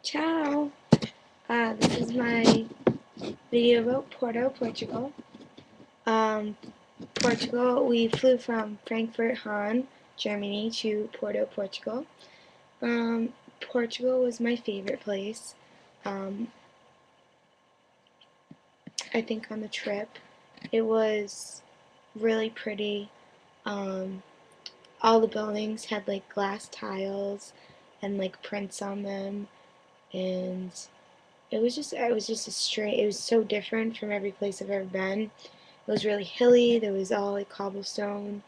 Ciao! This is my video about Porto, Portugal. Um, Portugal, we flew from Frankfurt, Hahn, Germany to Porto, Portugal. Portugal was my favorite place, um, I think, on the trip. It was really pretty. Um, all the buildings had like glass tiles and like prints on them, and it was just a straight. It was so different from every place I've ever been. It was really hilly. There was all like cobblestone.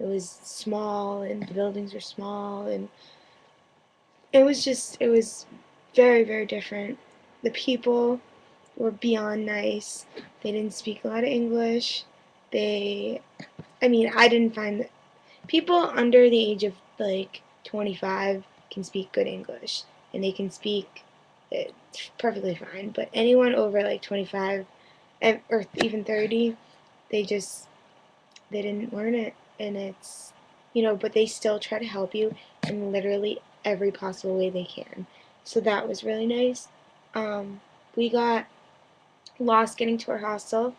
It was small, and the buildings were small, and it was very, very different. The people were beyond nice. They didn't speak a lot of English. They, I mean, I didn't find that people under the age of like 25 can speak good English, and they can speak it perfectly fine. But anyone over like 25 or even 30, they just they didn't learn it, and but they still try to help you in literally every possible way they can. So that was really nice. We got lost getting to our hostel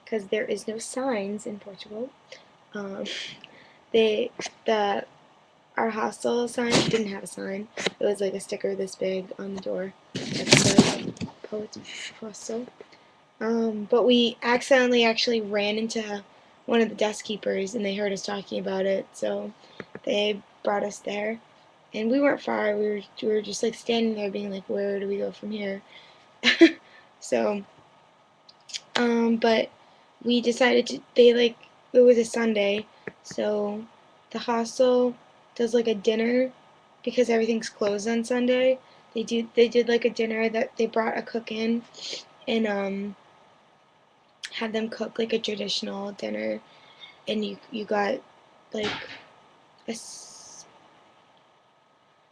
because there is no signs in Portugal. Um, they the Our hostel sign didn't have a sign. It was like a sticker this big on the door that said Poets Hostel. But we accidentally actually ran into one of the desk keepers, and they heard us talking about it, so they brought us there. And we weren't far. We were just like standing there, being like, "Where do we go from here?" So, but we decided to. It was a Sunday, so the hostel does like a dinner because everything's closed on Sunday. They did like a dinner that they brought a cook in, and had them cook like a traditional dinner, and you got like a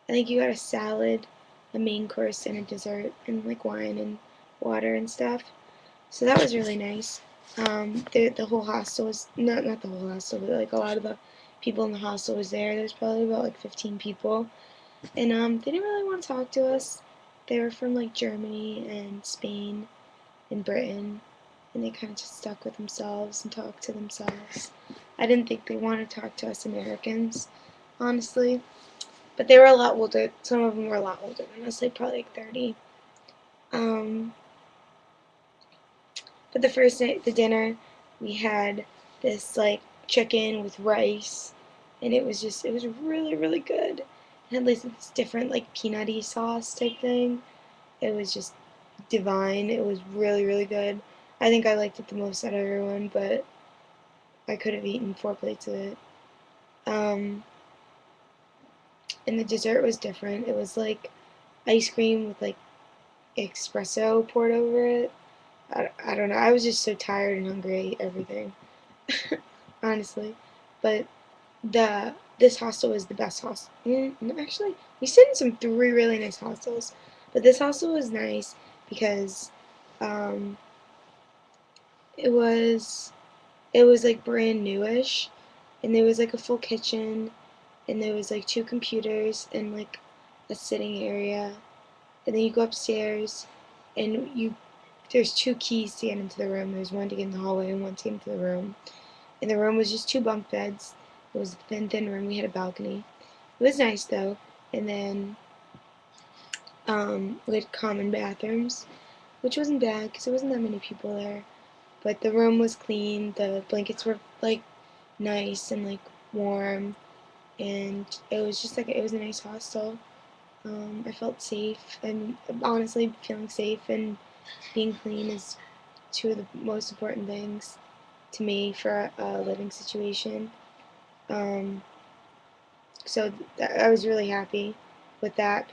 I think you got a salad, a main course, and a dessert, and like wine and water and stuff. So that was really nice. The whole hostel was not the whole hostel, but like a lot of the people in the hostel was there. There was probably about like 15 people, and they didn't really want to talk to us. They were from like Germany and Spain and Britain, and they kind of just stuck with themselves and talked to themselves. I didn't think they wanted to talk to us Americans, honestly. But they were a lot older. Some of them were a lot older than us, like probably like 30. Um, but the first night, the dinner, we had this like chicken with rice, and it was really, really good. It had like this different like peanutty sauce type thing. It was just divine. It was really, really good. I think I liked it the most out of everyone, but I could have eaten 4 plates of it. Um, and the dessert was different. It was like ice cream with like espresso poured over it. I don't know. I was just so tired and hungry. I ate everything, honestly. But this hostel was the best hostel. Actually, we stayed in some three really nice hostels, but this hostel was nice because um, it was it was like brand newish, and there was like a full kitchen, and there was like two computers and like a sitting area, and then you go upstairs, and you there's two keys to get into the room. There's one to get in the hallway and one to get into the room. And the room was just two bunk beds. It was a thin, thin room. We had a balcony. It was nice though. And then we had common bathrooms, which wasn't bad because there wasn't that many people there. But the room was clean. The blankets were like nice and like warm, and it was just like it was a nice hostel. I felt safe, and honestly, feeling safe and being clean is two of the most important things to me for a living situation. Um, I was really happy with that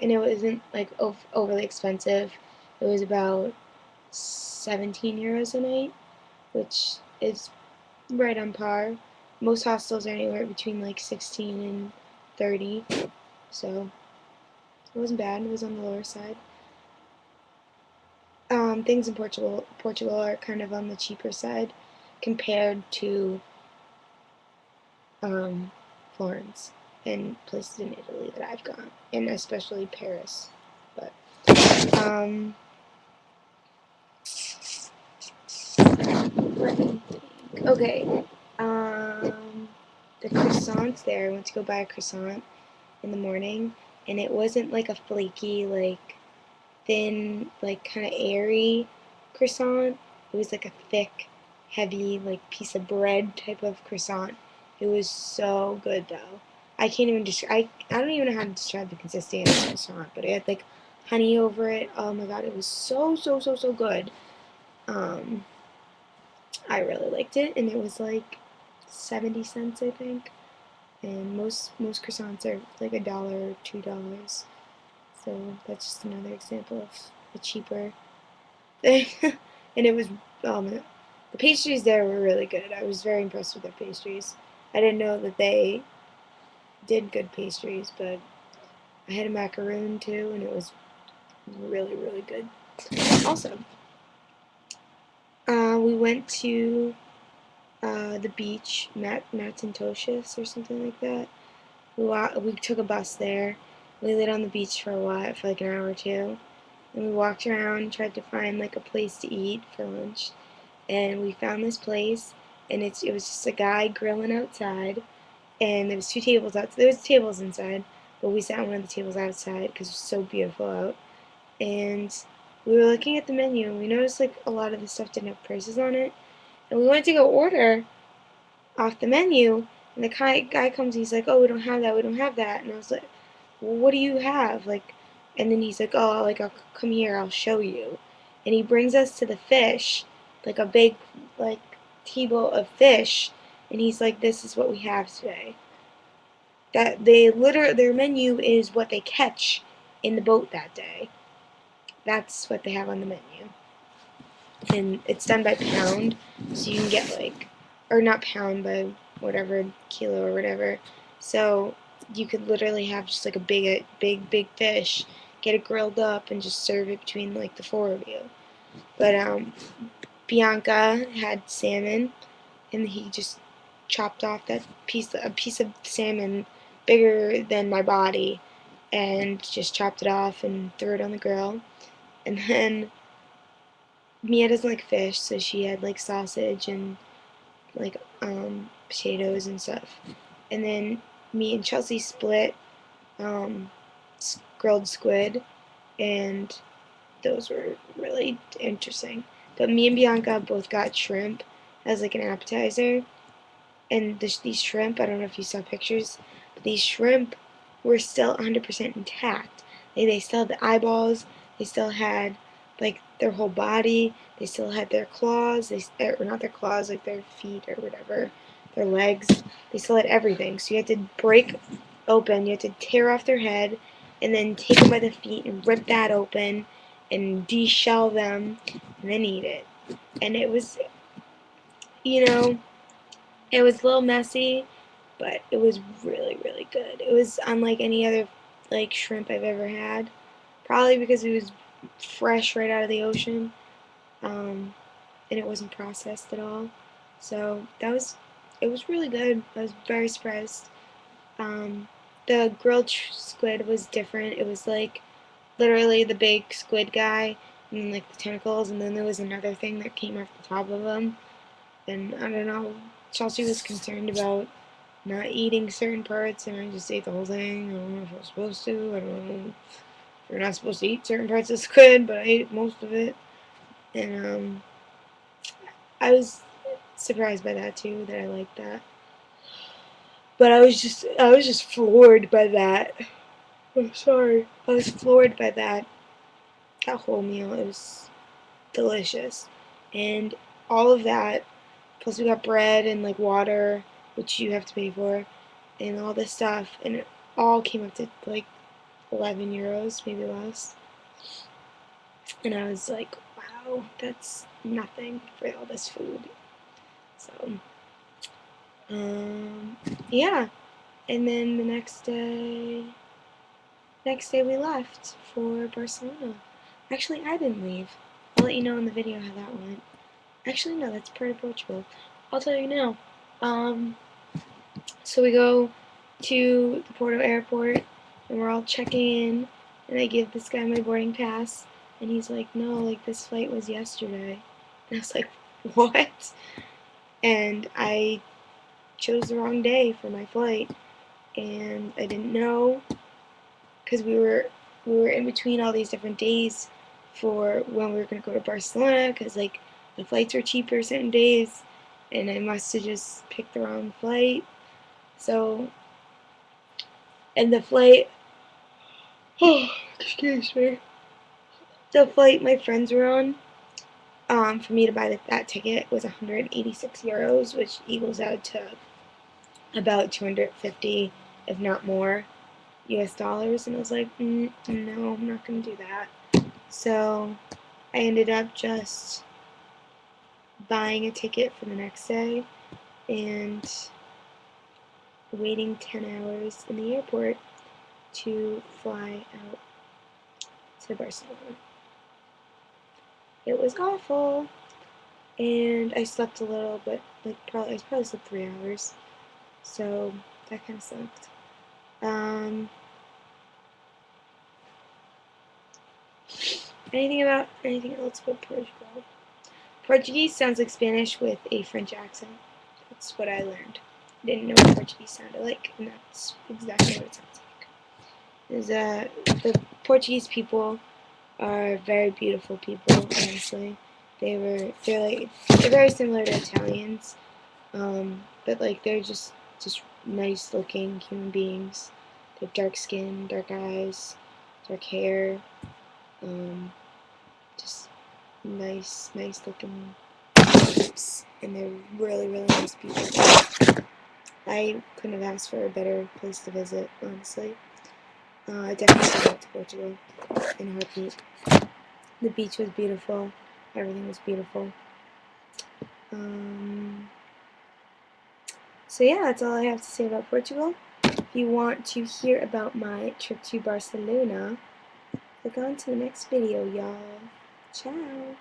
and it wasn't like overly expensive. It was about 17 euros a night, which is right on par. Most hostels are anywhere between like 16 and 30, so it wasn't bad. It was on the lower side. Things in Portugal are kind of on the cheaper side compared to um, Florence and places in Italy that I've gone, and especially Paris. But let me think. Okay. The croissants there. I went to go buy a croissant in the morning, and it wasn't like a flaky, like thin, like kind of airy croissant. It was like a thick, heavy, like piece of bread type of croissant. It was so good though. I can't even describe. I don't even know how to describe the consistency of this croissant, but it had like honey over it. Oh my god, it was so good. Um, I really liked it, and it was like 70 cents, I think. And most croissants are like $1 or $2. So that's just another example of a cheaper thing. And it was the pastries there were really good. I was very impressed with their pastries. I didn't know that they did good pastries, but I had a macaroon too, and it was really good. Also, we went to the beach, Matintosius or something like that. We took a bus there. We laid on the beach for a while, for like an hour or two. And we walked around, tried to find like a place to eat for lunch. And we found this place, and it was just a guy grilling outside. And there was two tables out. There was tables inside, but we sat on one of the tables outside because it was so beautiful out. And we were looking at the menu, and we noticed like a lot of the stuff didn't have prices on it. And we went to go order off the menu, and the guy comes, and he's like, "Oh, we don't have that. We don't have that." And I was like, "Well, what do you have?" Like, and then he's like, "Oh, like I'll come here. I'll show you." And he brings us to the fish, like a big like table of fish, and he's like, "This is what we have today." That their menu is what they catch in the boat that day. That's what they have on the menu. And it's done by pound, so you can get like, or not pound, by whatever, kilo or whatever. So you could literally have just like a big fish, get it grilled up, and just serve it between like the four of you. But Bianca had salmon, and he just chopped off a piece of salmon bigger than my body, and just chopped it off and threw it on the grill. And then Mia doesn't like fish, so she had like sausage and like potatoes and stuff. And then me and Chelsea split um, grilled squid, and those were really interesting. But me and Bianca both got shrimp as like an appetizer, and these shrimp, I don't know if you saw pictures, but these shrimp were still 100% intact. They still had the eyeballs, they still had like their whole body, they still had their claws, or not their claws, like their feet or whatever, their legs, they still had everything. So you had to break open, you had to tear off their head, and then take them by the feet and rip that open and de-shell them and then eat it. And it was, you know, it was a little messy, but it was really good. It was unlike any other like shrimp I've ever had. Probably because it was fresh right out of the ocean, and it wasn't processed at all. So it was really good. I was very surprised. Um, the grilled squid was different. It was like literally the big squid guy, and then like the tentacles, and then there was another thing that came off the top of him. And I don't know. Chelsea was concerned about not eating certain parts, and I just ate the whole thing. I don't know if I was supposed to. I don't know if you're not supposed to eat certain parts of squid, but I ate most of it. And I was surprised by that too, that I liked that. But I was just floored by that. I'm sorry. I was floored by that whole meal. It was delicious. And all of that, plus we got bread and like water, which you have to pay for, and all this stuff, and it all came up to like 11 euros, maybe less. And I was like, wow, that's nothing for all this food. So, um, yeah. And then the next day we left for Barcelona. Actually, I didn't leave. I'll let you know in the video how that went. Actually, no, that's part of Portugal. I'll tell you now. Um, so we go to the Porto airport, and we're all checking in, And I give this guy my boarding pass, and he's like, no, like, this flight was yesterday. And I was like, what? And I chose the wrong day for my flight, and I didn't know, because we were in between all these different days for when we were going to go to Barcelona, because, like, the flights were cheaper certain days, and I must have just picked the wrong flight. So, and the flight, oh, excuse me, the flight my friends were on, for me to buy that ticket was 186 euros, which equals out to about 250, if not more, US dollars. And I was like, no, I'm not going to do that. So I ended up just buying a ticket for the next day and waiting 10 hours in the airport to fly out to Barcelona. It was awful, and I slept a little, but I probably slept 3 hours, so that kind of sucked. Anything else about Portugal? Portuguese sounds like Spanish with a French accent. That's what I learned. I didn't know what Portuguese sounded like, and that's exactly what it sounds like. The Portuguese people are very beautiful people, honestly. They're very similar to Italians, but like they're just nice looking human beings. They have dark skin, dark eyes, dark hair, just nice looking lips, and they're really nice people. I couldn't have asked for a better place to visit, honestly. I definitely go back to Portugal in a heartbeat. The beach was beautiful. Everything was beautiful. So yeah, that's all I have to say about Portugal. If you want to hear about my trip to Barcelona, click on to the next video, y'all. Ciao!